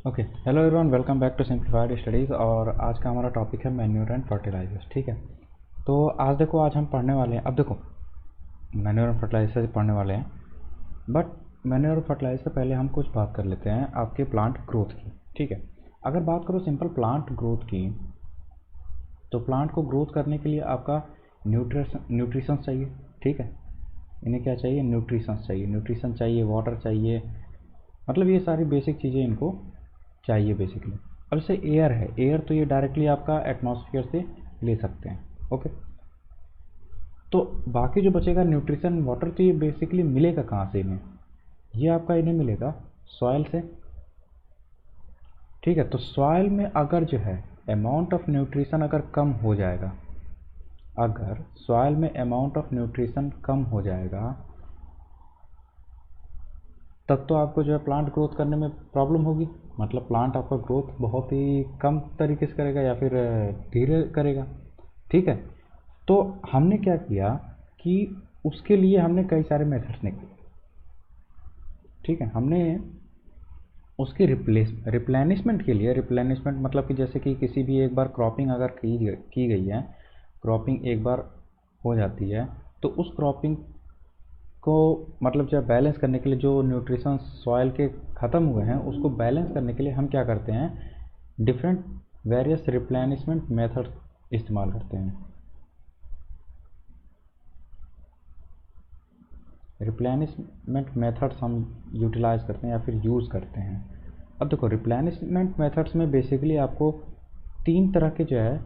Okay, hello everyone, welcome back to simplified studies. और आज का हमारा टॉपिक है मैन्योर एंड फर्टिलाइजर्स। ठीक है, तो आज हम पढ़ने वाले हैं। अब देखो, मैन्योर एंड फर्टिलाइजर पढ़ने वाले हैं, बट मैन्योर और फर्टिलाइजर से पहले हम कुछ बात कर लेते हैं आपके प्लांट ग्रोथ की। ठीक है, अगर बात करो सिंपल प्लांट ग्रोथ की, तो प्लांट को ग्रोथ करने के लिए आपका न्यूट्रिशन चाहिए। ठीक है, इन्हें क्या चाहिए? न्यूट्रिशन चाहिए, वाटर चाहिए, मतलब ये सारी बेसिक चीज़ें इनको चाहिए बेसिकली। अब जैसे एयर है, एयर तो ये डायरेक्टली आपका एटमॉस्फेयर से ले सकते हैं। ओके, तो बाकी जो बचेगा न्यूट्रिशन, वाटर, तो ये बेसिकली मिलेगा कहाँ से इन्हें? ये आपका इन्हें मिलेगा सॉइल से। ठीक है, तो सॉइल में अगर जो है अमाउंट ऑफ न्यूट्रिशन अगर कम हो जाएगा, अगर सॉइल में अमाउंट ऑफ न्यूट्रिशन कम हो जाएगा, तब तो आपको जो है प्लांट ग्रोथ करने में प्रॉब्लम होगी। मतलब प्लांट आपका ग्रोथ बहुत ही कम तरीके से करेगा या फिर धीरे करेगा। ठीक है, तो हमने क्या किया कि उसके लिए हमने कई सारे मेथड्स निकाले। ठीक है, हमने उसकी रिप्लेनिशमेंट के लिए, रिप्लेनिशमेंट मतलब कि जैसे कि किसी भी एक बार क्रॉपिंग अगर की गई है, क्रॉपिंग एक बार हो जाती है, तो उस क्रॉपिंग को मतलब जो बैलेंस करने के लिए, जो न्यूट्रिशन सॉइल के ख़त्म हुए हैं उसको बैलेंस करने के लिए हम क्या करते हैं? डिफरेंट वेरियस रिप्लेनिशमेंट मेथड्स इस्तेमाल करते हैं। रिप्लेनिशमेंट मेथड्स हम यूटिलाइज करते हैं या फिर यूज़ करते हैं। अब देखो, रिप्लेनिशमेंट मेथड्स में बेसिकली आपको तीन तरह के जो है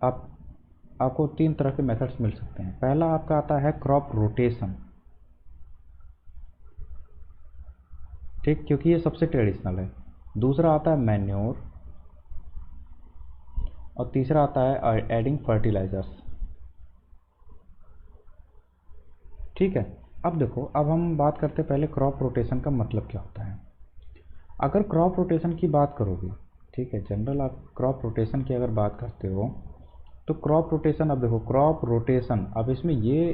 आप आपको तीन तरह के मेथड्स मिल सकते हैं। पहला आपका आता है क्रॉप रोटेशन। ठीक, क्योंकि ये सबसे ट्रेडिशनल है। दूसरा आता है मैन्योर, और तीसरा आता है एडिंग फर्टिलाइजर्स। ठीक है, अब देखो, अब हम बात करते हैं पहले क्रॉप रोटेशन का मतलब क्या होता है। अगर क्रॉप रोटेशन की बात करोगे, ठीक है, जनरल आप क्रॉप रोटेशन की अगर बात करते हो, तो क्रॉप रोटेशन, अब देखो क्रॉप रोटेशन, अब इसमें ये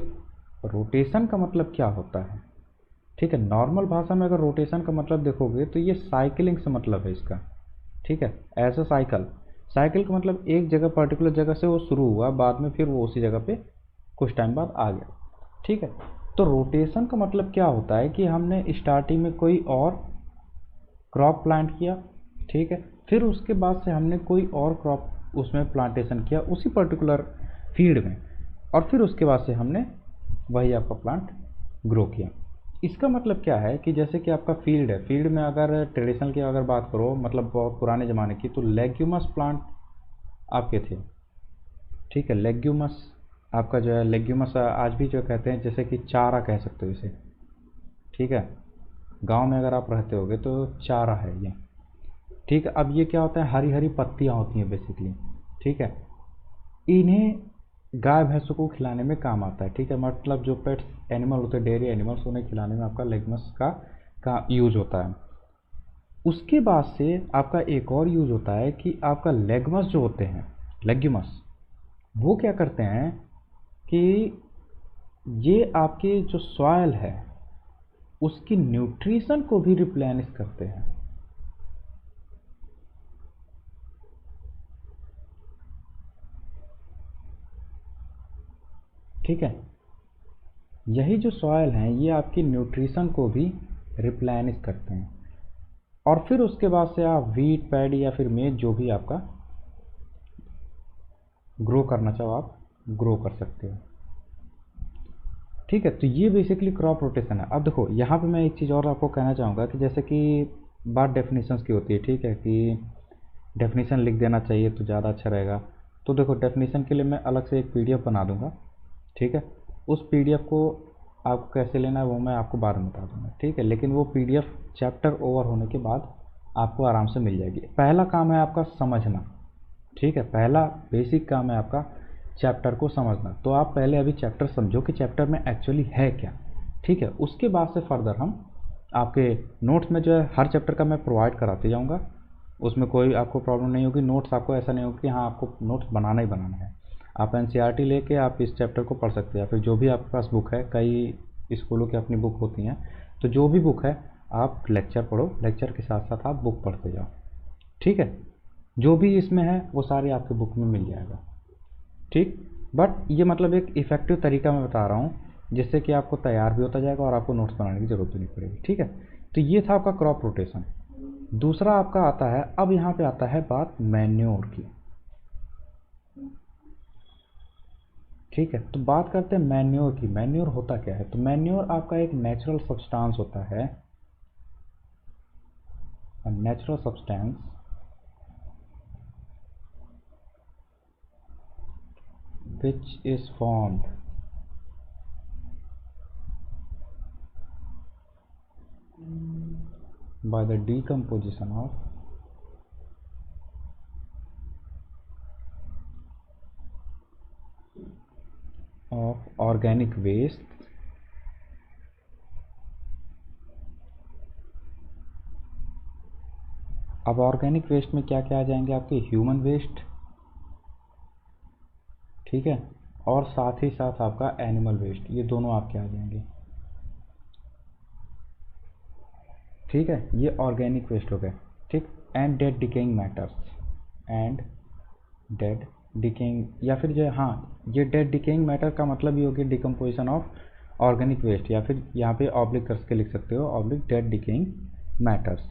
रोटेशन का मतलब क्या होता है? ठीक है, नॉर्मल भाषा में अगर रोटेशन का मतलब देखोगे तो ये साइकिलिंग से मतलब है इसका। ठीक है, एज अ साइकिल, साइकिल का मतलब एक जगह, पर्टिकुलर जगह से वो शुरू हुआ, बाद में फिर वो उसी जगह पे कुछ टाइम बाद आ गया। ठीक है, तो रोटेशन का मतलब क्या होता है कि हमने स्टार्टिंग में कोई और क्रॉप प्लांट किया, ठीक है, फिर उसके बाद से हमने कोई और क्रॉप उसमें प्लांटेशन किया उसी पर्टिकुलर फील्ड में, और फिर उसके बाद से हमने वही आपका प्लांट ग्रो किया। इसका मतलब क्या है कि जैसे कि आपका फील्ड है, फील्ड में अगर ट्रेडिशनल की अगर बात करो, मतलब बहुत पुराने ज़माने की, तो लेग्यूमस प्लांट आपके थे। ठीक है, लेग्यूमस आपका जो है, लेग्यूमस आज भी जो कहते हैं, जैसे कि चारा कह सकते हो इसे। ठीक है, गांव में अगर आप रहते होगे तो चारा है ये। ठीक है, अब ये क्या होता है? हरी हरी पत्तियां होती हैं बेसिकली। ठीक है, इन्हें गाय भैंसों को खिलाने में काम आता है। ठीक है, मतलब जो पेट्स एनिमल होते हैं, डेयरी एनिमल्स, उन्हें खिलाने में आपका लेग्यूमस का यूज होता है। उसके बाद से आपका एक और यूज होता है कि आपका लेग्यूमस जो होते हैं, लेग्यूमस, वो क्या करते हैं कि ये आपकी जो सॉयल है उसकी न्यूट्रिशन को भी रिप्लेनिश करते हैं। ठीक है, यही जो सॉयल हैं ये आपकी न्यूट्रिशन को भी रिप्लेनिश करते हैं, और फिर उसके बाद से आप वीट, पैडी या फिर मेज जो भी आपका ग्रो करना चाहो आप ग्रो कर सकते हो। ठीक है, तो ये बेसिकली क्रॉप रोटेशन है। अब देखो, यहाँ पे मैं एक चीज़ और आपको कहना चाहूँगा कि जैसे कि बात डेफिनेशंस की होती है, ठीक है, कि डेफिनेशन लिख देना चाहिए तो ज़्यादा अच्छा रहेगा। तो देखो, डेफिनेशन के लिए मैं अलग से एक पीडीएफ बना दूंगा। ठीक है, उस पीडीएफ को आपको कैसे लेना है वो मैं आपको बाद में बता दूंगा। ठीक है, लेकिन वो पीडीएफ चैप्टर ओवर होने के बाद आपको आराम से मिल जाएगी। पहला काम है आपका समझना। ठीक है, पहला बेसिक काम है आपका चैप्टर को समझना। तो आप पहले अभी चैप्टर समझो कि चैप्टर में एक्चुअली है क्या। ठीक है, उसके बाद से फर्दर हम आपके नोट्स में जो है हर चैप्टर का मैं प्रोवाइड कराते जाऊँगा, उसमें कोई आपको प्रॉब्लम नहीं होगी। नोट्स आपको ऐसा नहीं होगा कि हाँ आपको नोट्स बनाना ही बनाना है। आप एनसीईआरटी लेके आप इस चैप्टर को पढ़ सकते हैं, या फिर जो भी आपके पास बुक है, कई स्कूलों की अपनी बुक होती हैं, तो जो भी बुक है आप लेक्चर पढ़ो, लेक्चर के साथ साथ आप बुक पढ़ते जाओ, ठीक है। जो भी इसमें है वो सारी आपके बुक में मिल जाएगा, ठीक। बट ये मतलब एक इफ़ेक्टिव तरीका मैं बता रहा हूँ जिससे कि आपको तैयार भी होता जाएगा और आपको नोट्स बनाने की ज़रूरत भी नहीं पड़ेगी, ठीक है। तो ये था आपका क्रॉप रोटेशन। दूसरा आपका आता है, अब यहाँ पे आता है बात मैन्योर की, ठीक है। तो बात करते हैं मैन्योर की। मैन्योर होता क्या है? तो मैन्योर आपका एक नेचुरल सब्सटेंस होता है, natural substance which is formed by the decomposition of organic waste अब ऑर्गेनिक वेस्ट में क्या क्या आ जाएंगे आपके? ह्यूमन वेस्ट, ठीक है, और साथ ही साथ आपका एनिमल वेस्ट, ये दोनों आपके आ जाएंगे, ठीक है। ये ऑर्गेनिक वेस्ट हो गए, ठीक। And dead decaying matters, and dead decaying, या फिर जो हाँ, ये डेड डिकेइंग मैटर का मतलब ये हो गया डिकम्पोजिशन ऑफ ऑर्गेनिक वेस्ट, या फिर यहाँ पे ऑब्लिक करके लिख सकते हो, ऑब्लिक डेड डिकेइंग मैटर्स।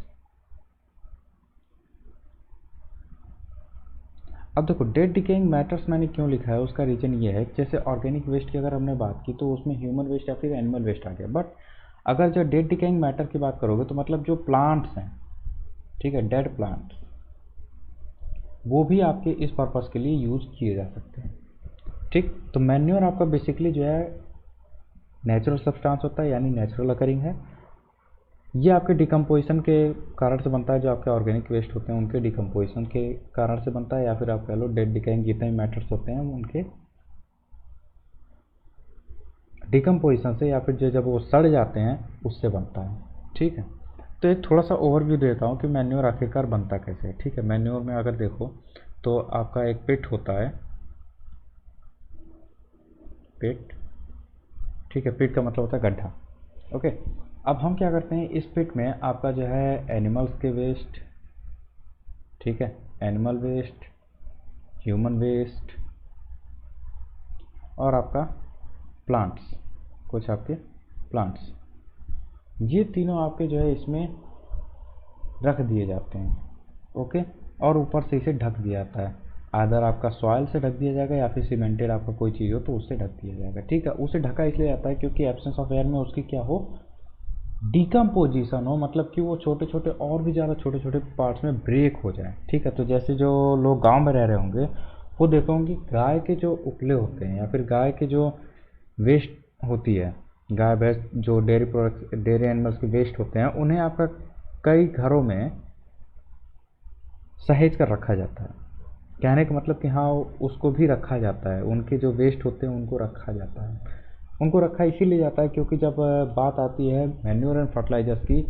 अब देखो डेड डिकेइंग मैटर्स मैंने क्यों लिखा है, उसका रीज़न ये है, जैसे ऑर्गेनिक वेस्ट की अगर हमने बात की तो उसमें ह्यूमन वेस्ट या फिर एनिमल वेस्ट आ गया, बट अगर जो डेड डिकेइंग मैटर की बात करोगे तो मतलब जो प्लांट्स हैं, ठीक है, डेड प्लांट्स, वो भी आपके इस पर्पज़ के लिए यूज़ किए जा सकते हैं, ठीक। तो मैन्योर आपका बेसिकली जो है नेचुरल सब्सटेंस होता है, यानी नेचुरल अकरिंग है। ये आपके डिकम्पोजिशन के कारण से बनता है, जो आपके ऑर्गेनिक वेस्ट होते हैं उनके डिकम्पोजिशन के कारण से बनता है, या फिर आप कह लो डेड डिकेइंग जितने भी मैटर्स होते हैं उनके डिकम्पोजिशन से, या फिर जो जब वो सड़ जाते हैं उससे बनता है, ठीक है। तो एक थोड़ा सा ओवरव्यू देता हूँ कि मैन्योर आखिरकार बनता कैसे है, ठीक है। मैन्योर में अगर देखो तो आपका एक पिट होता है, पिट, ठीक है, पिट का मतलब होता है गड्ढा, ओके। अब हम क्या करते हैं, इस पिट में आपका जो है एनिमल्स के वेस्ट, ठीक है, एनिमल वेस्ट, ह्यूमन वेस्ट और आपका प्लांट्स, कुछ आपके प्लांट्स, ये तीनों आपके जो है इसमें रख दिए जाते हैं, ओके। और ऊपर से इसे ढक दिया जाता है, आदर आपका सॉइल से ढक दिया जाएगा या फिर सीमेंटेड आपका कोई चीज़ हो तो उससे ढक दिया जाएगा, ठीक है। उसे ढका इसलिए जाता है क्योंकि एब्सेंस ऑफ एयर में उसकी क्या हो, डिकम्पोजिशन हो, मतलब कि वो छोटे छोटे और भी ज़्यादा छोटे छोटे पार्ट्स में ब्रेक हो जाए, ठीक है। तो जैसे जो लोग गांव में रह रहे होंगे वो देखो होंगे गाय के जो उपले होते हैं या फिर गाय के जो वेस्ट होती है, गाय भैंस जो डेयरी प्रोडक्ट्स, डेयरी एनिमल्स के वेस्ट होते हैं, उन्हें आपका कई घरों में सहेज कर रखा जाता है। कहने का मतलब कि हाँ, उसको भी रखा जाता है, उनके जो वेस्ट होते हैं उनको रखा जाता है। उनको रखा इसीलिए जाता है क्योंकि जब बात आती है मैन्योर एंड फर्टिलाइजर्स की,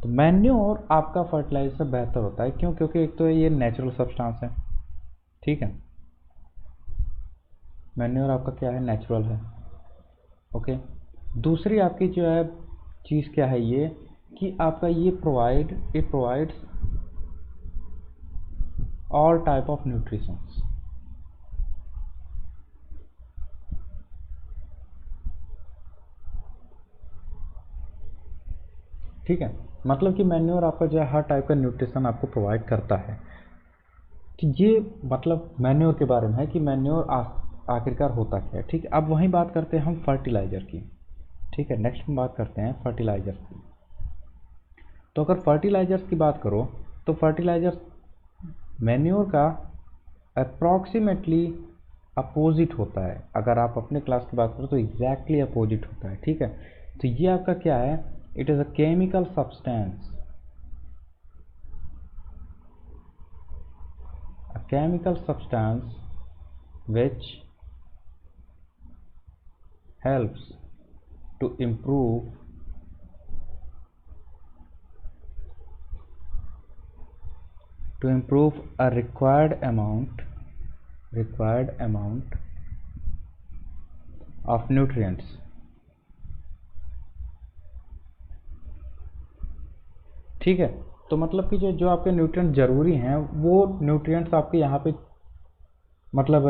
तो मैन्योर आपका फर्टिलाइजर से बेहतर होता है। क्यों? क्योंकि एक तो ये नेचुरल सब्सटेंस है, ठीक है, मैन्योर आपका क्या है, नेचुरल है, ओके। दूसरी आपकी जो है चीज़ क्या है ये, कि आपका ये it provides all type of nutritions, ठीक है। मतलब कि मैन्योर आपका जो है हर टाइप का न्यूट्रिशन आपको प्रोवाइड करता है। कि ये मतलब मैन्योर के बारे में है कि मैन्योर आखिरकार होता क्या है, ठीक है। अब वहीं बात करते हैं हम फर्टिलाइज़र की, ठीक है। नेक्स्ट हम बात करते हैं फर्टिलाइज़र की। तो अगर फर्टिलाइज़र्स की बात करो तो फर्टिलाइज़र मैन्योर का अप्रॉक्सीमेटली अपोजिट होता है। अगर आप अपने क्लास की बात करो तो एग्जैक्टली अपोजिट होता है, ठीक है। तो ये आपका क्या है, it is a chemical substance, a chemical substance which helps to improve a required amount of nutrients ठीक है। तो मतलब कि जो जो आपके न्यूट्रिएंट ज़रूरी हैं वो न्यूट्रिएंट्स आपके यहाँ पे मतलब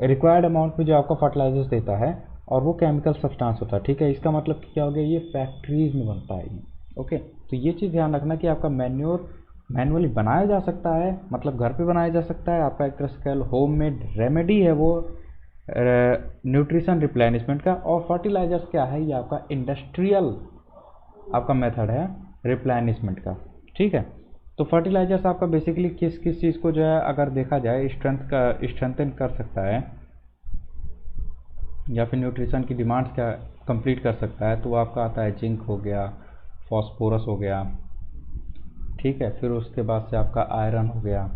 रिक्वायर्ड अमाउंट में जो आपका फर्टिलाइजर्स देता है, और वो केमिकल सब्सटेंस होता है। ठीक है, इसका मतलब क्या हो गया, ये फैक्ट्रीज में बनता है ये। ओके, तो ये चीज़ ध्यान रखना कि आपका मैन्योर मैनुअली बनाया जा सकता है, मतलब घर पे बनाया जा सकता है, आपका एक तरह से कह लो होममेड रेमेडी है वो न्यूट्रिशन रिप्लेनिशमेंट का। और फर्टिलाइजर्स क्या है, ये आपका इंडस्ट्रियल आपका मेथड है रिप्लेनिशमेंट का। ठीक है, तो फर्टिलाइजर्स आपका बेसिकली किस किस चीज़ को जो है अगर देखा जाए स्ट्रेंथन कर सकता है, या फिर न्यूट्रिशन की डिमांड्स क्या कंप्लीट कर सकता है, तो वो आपका आता है जिंक हो गया, फॉस्फोरस हो गया, ठीक है, फिर उसके बाद से आपका आयरन हो गया।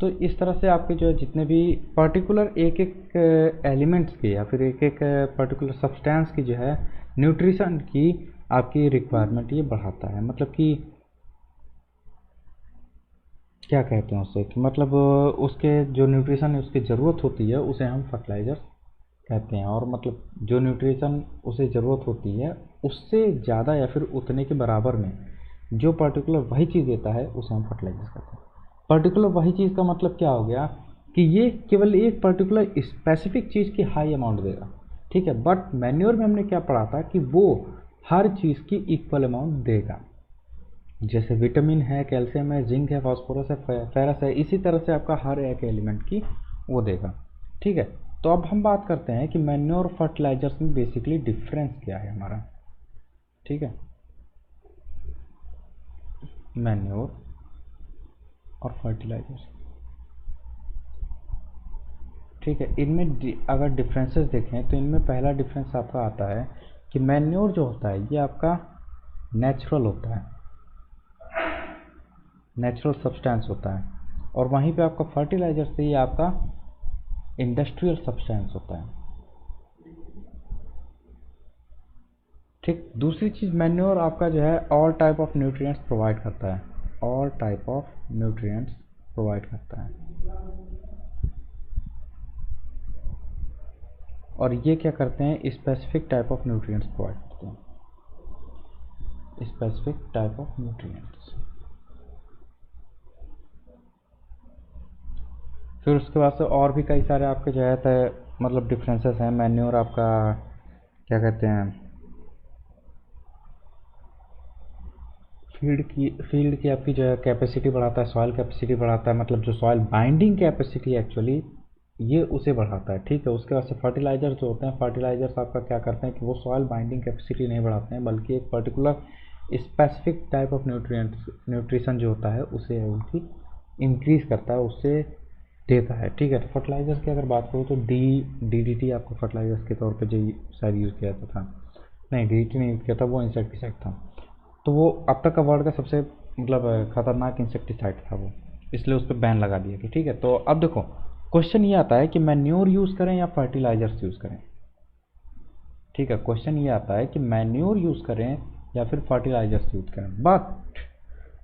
तो इस तरह से आपके जो है जितने भी पर्टिकुलर एक एक एलिमेंट्स की या फिर एक एक पर्टिकुलर सब्सटेंस की जो है न्यूट्रिशन की आपकी रिक्वायरमेंट ये बढ़ाता है। मतलब कि क्या कहते हैं उससे कि मतलब उसके जो न्यूट्रिशन है उसकी ज़रूरत होती है उसे हम फर्टिलाइजर्स कहते हैं। और मतलब जो न्यूट्रिशन उसे ज़रूरत होती है उससे ज़्यादा या फिर उतने के बराबर में जो पर्टिकुलर वही चीज़ देता है उसे हम फर्टिलाइजर्स कहते हैं। पर्टिकुलर वही चीज़ का मतलब क्या हो गया कि ये केवल एक पर्टिकुलर स्पेसिफिक चीज़ की हाई अमाउंट देगा। ठीक है, बट मैन्योर में हमने क्या पढ़ा था कि वो हर चीज़ की इक्वल अमाउंट देगा। जैसे विटामिन है, कैल्शियम है, जिंक है, फास्फोरस है, फेरस है, इसी तरह से आपका हर एक एलिमेंट की वो देगा। ठीक है, तो अब हम बात करते हैं कि मैन्योर और फर्टिलाइजर्स में बेसिकली डिफरेंस क्या है हमारा। ठीक है, मैन्योर और फर्टिलाइजर्स, ठीक है, इनमें अगर डिफरेंसेस देखें तो इनमें पहला डिफरेंस आपका आता है कि मैन्योर जो होता है ये आपका नेचुरल होता है, नेचुरल सब्सटेंस होता है, और वहीं पे आपका फर्टिलाइजर से ये आपका इंडस्ट्रियल सब्सटेंस होता है। ठीक, दूसरी चीज़ मैन्योर आपका जो है all type of nutrients provide करता है, all type of nutrients provide करता है। और ये क्या करते हैं, specific type of nutrients provide करते हैं, स्पेसिफिक टाइप ऑफ न्यूट्रिएंट्स। फिर उसके बाद से और भी कई सारे आपके जो है मतलब डिफरेंसेस हैं। मैन्योर आपका क्या कहते हैं, फील्ड की आपकी जो है कैपेसिटी बढ़ाता है, सॉइल कैपेसिटी बढ़ाता है, मतलब जो सॉइल बाइंडिंग कैपेसिटी एक्चुअली ये उसे बढ़ाता है। ठीक है, उसके बाद से फर्टिलाइजर जो होते हैं, फर्टिलाइजर्स आपका क्या करते हैं कि वो सॉइल बाइंडिंग कैपेसिटी नहीं बढ़ाते हैं, बल्कि एक particular specific type of nutrition जो होता है उसे उनकी इंक्रीज करता है, उससे देता है। ठीक है, तो फर्टिलाइजर्स की अगर बात करूँ तो DDT आपको फर्टिलाइजर्स के तौर पे जो शायद यूज़ किया जाता था, नहीं DDT नहीं यूज़ किया था, वो इंसेक्टिसाइड था। तो वो अब तक का वर्ल्ड का सबसे मतलब खतरनाक इंसेक्टिसाइड था वो, इसलिए उस पर बैन लगा दिया कि ठीक है। तो अब देखो क्वेश्चन ये आता है कि मैन्योर यूज़ करें या फर्टिलाइजर्स यूज़ करें। ठीक है, क्वेश्चन ये आता है कि मैन्योर यूज़ करें या फिर फर्टिलाइजर्स यूज़ करें। बट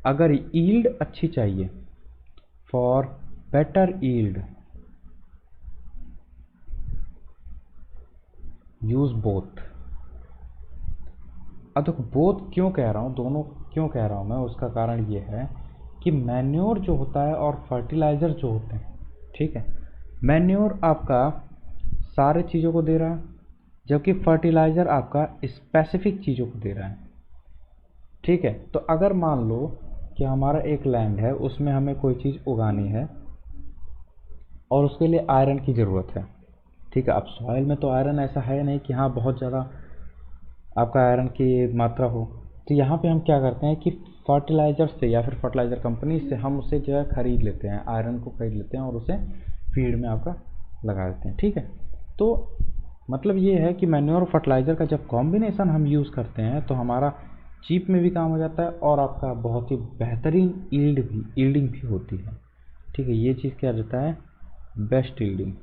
अगर ईल्ड अच्छी चाहिए, for better yield use both. अब देखो बोथ क्यों कह रहा हूँ, दोनों क्यों कह रहा हूँ मैं, उसका कारण ये है कि मैन्योर जो होता है और फर्टिलाइज़र जो होते हैं, ठीक है, मैन्योर आपका सारे चीज़ों को दे रहा है, जबकि फर्टिलाइज़र आपका स्पेसिफिक चीज़ों को दे रहा है। ठीक है, तो अगर मान लो कि हमारा एक लैंड है, उसमें हमें कोई चीज़ उगानी है और उसके लिए आयरन की ज़रूरत है। ठीक है, अब सॉइल में तो आयरन ऐसा है नहीं कि हाँ बहुत ज़्यादा आपका आयरन की मात्रा हो, तो यहाँ पे हम क्या करते हैं कि फर्टिलाइज़र से या फिर फर्टिलाइज़र कंपनी से हम उसे जो है ख़रीद लेते हैं, आयरन को ख़रीद लेते हैं और उसे फीड में आपका लगा देते हैं। ठीक है, तो मतलब ये है कि मैन्योर और फर्टिलाइज़र का जब कॉम्बिनेशन हम यूज़ करते हैं तो हमारा चीप में भी काम हो जाता है और आपका बहुत ही बेहतरीन ईल्डिंग भी होती है। ठीक है, ये चीज़ क्या रहता है, बेस्ट ईल्डिंग।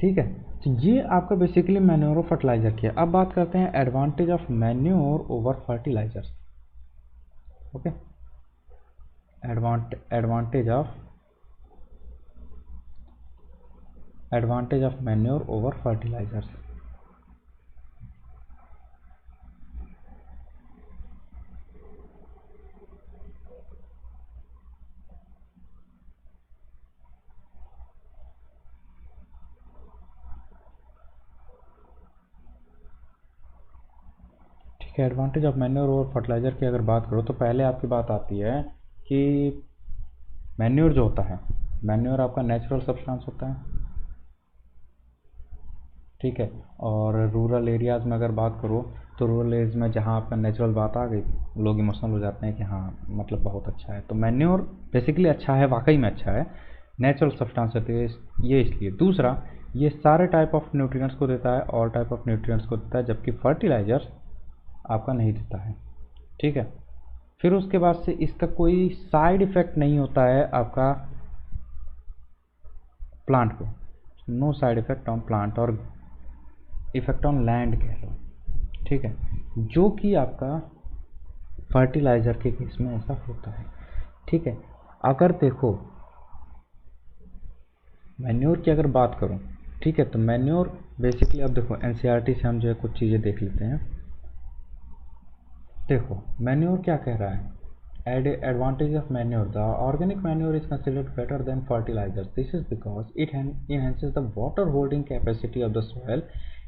ठीक है, तो ये आपका बेसिकली मैन्योर और फर्टिलाइज़र किया। अब बात करते हैं advantage of manure over fertilisers. Okay, advantage of manure over fertilisers. कि एडवांटेज ऑफ मैन्योर और फर्टिलाइज़र की अगर बात करो तो पहले आपकी बात आती है कि मैन्योर जो होता है, मैन्योर आपका नेचुरल सब्सटेंस होता है, ठीक है। और रूरल एरियाज़ में अगर बात करो तो रूरल एरियाज में जहाँ आपका नेचुरल बात आ गई, लोग इमोशनल हो जाते हैं कि हाँ मतलब बहुत अच्छा है। तो मैन्योर बेसिकली अच्छा है, वाकई में अच्छा है, नेचुरल सब्सटेंस है ये इसलिए। दूसरा, ये सारे टाइप ऑफ न्यूट्रिएंट्स को देता है, ऑल टाइप ऑफ न्यूट्रिएंट्स को देता है, जबकि फर्टिलाइजर आपका नहीं देता है, ठीक है। फिर उसके बाद से इसका कोई साइड इफ़ेक्ट नहीं होता है आपका प्लांट को, no side effect on plant और इफ़ेक्ट ऑन लैंड कह लो, ठीक है, जो कि आपका फर्टिलाइज़र के केस में ऐसा होता है, ठीक है। अगर देखो मैन्योर की अगर बात करूं, ठीक है, तो मैन्योर बेसिकली अब देखो एनसीईआरटी से हम जो है कुछ चीज़ें देख लेते हैं। देखो मैन्योर क्या कह रहा है, advantage of manure: the organic manure is considered better than fertilizers. This is because it enhances the water holding capacity of the soil.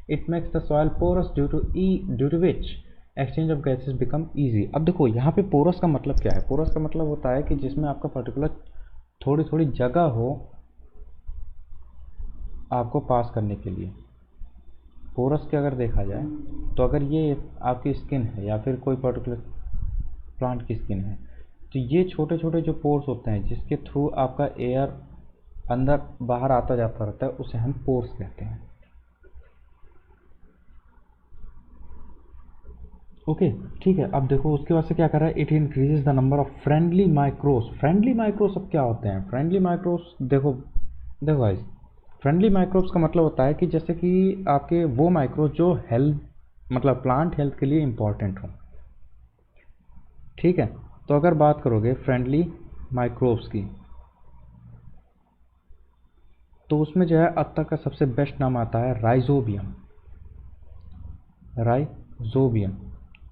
It makes the soil porous due to which exchange of gases become easy. अब देखो यहाँ पे porous का मतलब क्या है, porous का मतलब होता है कि जिसमें आपका पर्टिकुलर थोड़ी थोड़ी जगह हो आपको पास करने के लिए। पोरस के अगर देखा जाए तो अगर ये आपकी स्किन है या फिर कोई पर्टिकुलर प्लांट की स्किन है, तो ये छोटे छोटे जो पोर्स होते हैं जिसके थ्रू आपका एयर अंदर बाहर आता जाता रहता है, उसे हम पोर्स कहते हैं, ओके, ठीक है। अब देखो उसके बाद से क्या कर रहा है, it increases the number of friendly micros. Friendly micros अब क्या होते हैं, फ्रेंडली माइक्रोस देखो देखो गाइस, फ्रेंडली माइक्रोब्स का मतलब होता है कि जैसे कि आपके वो माइक्रोब जो हेल्थ मतलब प्लांट हेल्थ के लिए इम्पॉर्टेंट हो, ठीक है। तो अगर बात करोगे फ्रेंडली माइक्रोब्स की, तो उसमें जो है अब तक का सबसे बेस्ट नाम आता है राइजोबियम, राइजोबियम,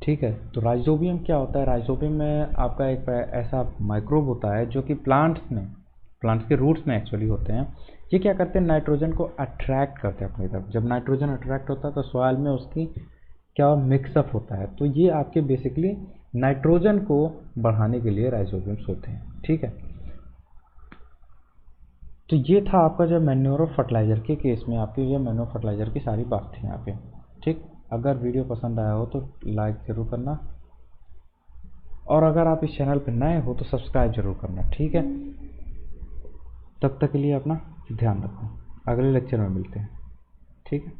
ठीक है। तो राइजोबियम क्या होता है, राइजोबियम में आपका एक ऐसा माइक्रोब होता है जो कि प्लांट्स के रूट्स में एक्चुअली होते हैं। ये क्या करते हैं, नाइट्रोजन को अट्रैक्ट करते हैं अपनी तरफ। जब नाइट्रोजन अट्रैक्ट होता है तो सॉइल में उसकी क्या मिक्सअप होता है, तो ये आपके बेसिकली नाइट्रोजन को बढ़ाने के लिए राइजोबियम्स होते हैं, ठीक है। तो ये था आपका जो मैन्योर और फर्टिलाइज़र के केस में आपकी ये मैन्योर फर्टिलाइज़र की सारी बात थी यहाँ पे, ठीक। अगर वीडियो पसंद आया हो तो लाइक ज़रूर करना, और अगर आप इस चैनल पर नए हो तो सब्सक्राइब जरूर करना, ठीक है। तब तक के लिए अपना ध्यान रखो, अगले लेक्चर में मिलते हैं, ठीक है।